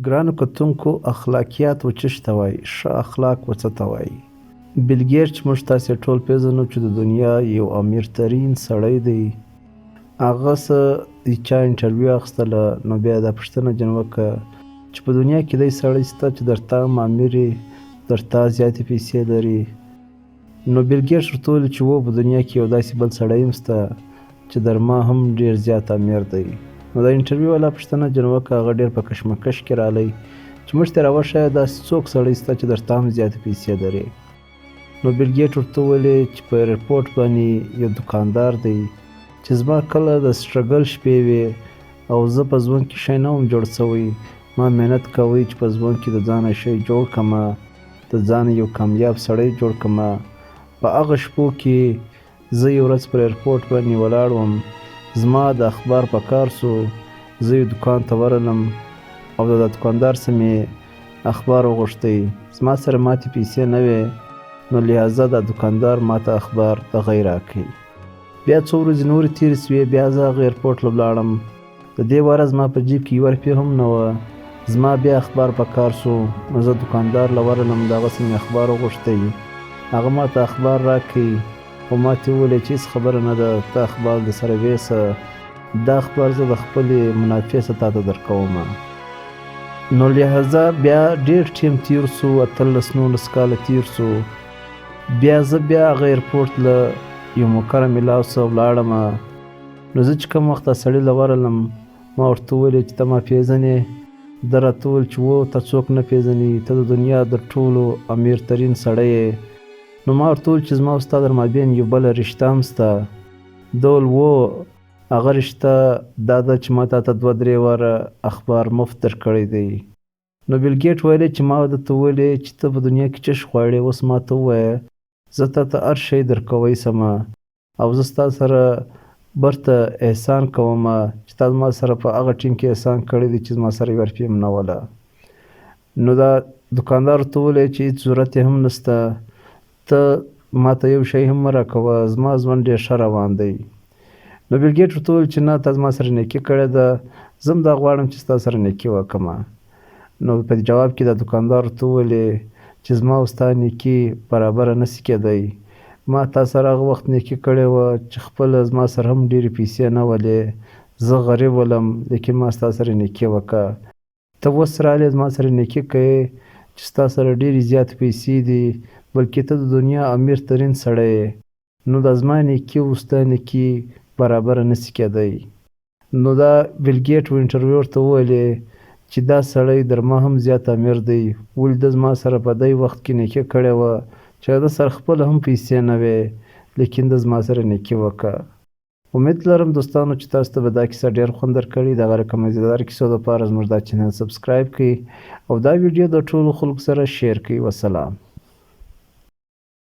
ګرانو کتونکو اخلاقیات و چش ته وایي ښه اخلاق و څه ته وایي. بیل ګیټ چې موږ تاسې ټول پیژنو چې د دنیا یو امیر ترین سړی دی. هغه څه چا انټرویو اخیستله نو بیا دا پوښتنه جن وکړه چې په دنیا کې دی سړی شته چې در تا هم امیر یې در تا زیاتې پیسې لري. نو بیل ګیټس ورته وویل چې و په دنیا کې یو داسې بل سړی هم شته چې در ما هم ډېر زیات امیر دی. نو د انټرویو والا پوښتنه جن وکړه هغه ډېر په کشمکش کې رالی چې موږ ته راوښیه داسې څوک سړی شته چې در تا هم زیاتې پیسې لري. نو بیل ګیټ ورته وویلې چې په ایرپورټ باندې یو دوکاندار دی چې زما کله د سټرګل شپې وې او زه په ژوند کې شی نه وم جوړ شوی. ما محنت کوی چې په ژوند کې د ځانه شی جوړ کړمه، د ځانه یو کامیاب سړی جوړ کړمه. په هغه شپو کې زه یو ورځ پر ایرپورټ باندې ولاړ وم، زما د اخبار په کار سو، زه یو دوکان ته ورغلم او د دوکاندار څخه مې اخبار وغوښتی. زما سره ماتې پیسې نه وې نو لهذا دا دوکاندار ماته اخبار دغه یې راکړی. بیا څو ورځې نورې تېرې سوې، بیا زه هغه ایرپورټ له ولاړم. د دې واره زما په جیب کې یوه روپۍ هم نه وه. زما بیا اخبار په کار سو نو زه دوکاندار له ورغلم، د هغه څخه مې اخبار وغوښتی. هغه ماته اخبار راکړی خو ما ته وویلې چې هېڅ خبره نه ده، ته اخبار د سره ویسه، دا اخبار زه د خپلې منافع څخه تا ته درکومه. نو لهذا بیا ډېر ټیم تېر سو، 18-19 کاله تېر سو. بیا زه بیا هغه ایرپورټ له یو موکره میلاو سه ولاړمه. نو زه چې کوم وخت دا سړي له ورغلم ما ورته وویلې چې ته ما پېژنې؟ ده راته وویل چې و ته څوک نه پېژنې، ته د دنیا د ټولو امیر ترین سړی یې. نو ما ورته وویل چې زما او ستا در مابین یو بله رشته هم شته. ده وویل و هغه رشته دا ده چې ما تا ته 2-3 واره اخبار مفت درکړی دی. نو بیل ګیټ ویلی چې ما درته ویلې چې ته په دنیا کې چش غواړې، اوس ما ته ووایه زه تا ته هر شی درکوی سمه او زه ستا سره برته احسان کومه چې تا زما سره په هغه ټیم کې احسان کړی دی چې زما سره یوه روپۍ هم نه وله. نو دا دوکاندار ورته وویلی چې هېڅ ضرورت یې هم نشته، ته ما ته یو شی هم مه راکوه، زما ژوند ډېر ښه روان دی. نو بیل ګیټ ورته وویل چې نه تا زما سره نیکي کړې ده، زه هم دا غواړم چې ستا سره نیکي وکړمه. نو په جواب کې دا دوکاندار ورته وویلې چې زما او ستا نیکي برابره نشي کېدی. ما تا سره هغه وخت نیکي کړې وه چې خپله زما سره هم ډېرې پیسې نه ولې، زه غریب ولم لیکن ما ستا سره نیکي وکړه. ته اوس رالې زما سره نیکي کوې چې ستا سره ډېرې زیاتې پیسې دي بلکې ته د دنیا امیر ترین سړی یې. نو دا زما نیکي او ستا نیکي برابره نشي کېدی. نو دا بیل ګیټ و انټرویو ورته وویلې چې دا سړی در ما هم زیات امیر دی، ولې ده زما سره په دی وخت کې نیکي کړې وه چې ده سره خپله هم پیسې نه وې لیکن ده زما سره نیکي وکړه. امید لرم دوستانو چې تاسو ته به دا کیسه ډېر خوند درکړي. دغه رقم مزیدار کیسو دپاره زموږ دا چینل سبسکرایب کړئ او دا ویډیو د ټولو خلکو سره شیر کړئ. وسلام.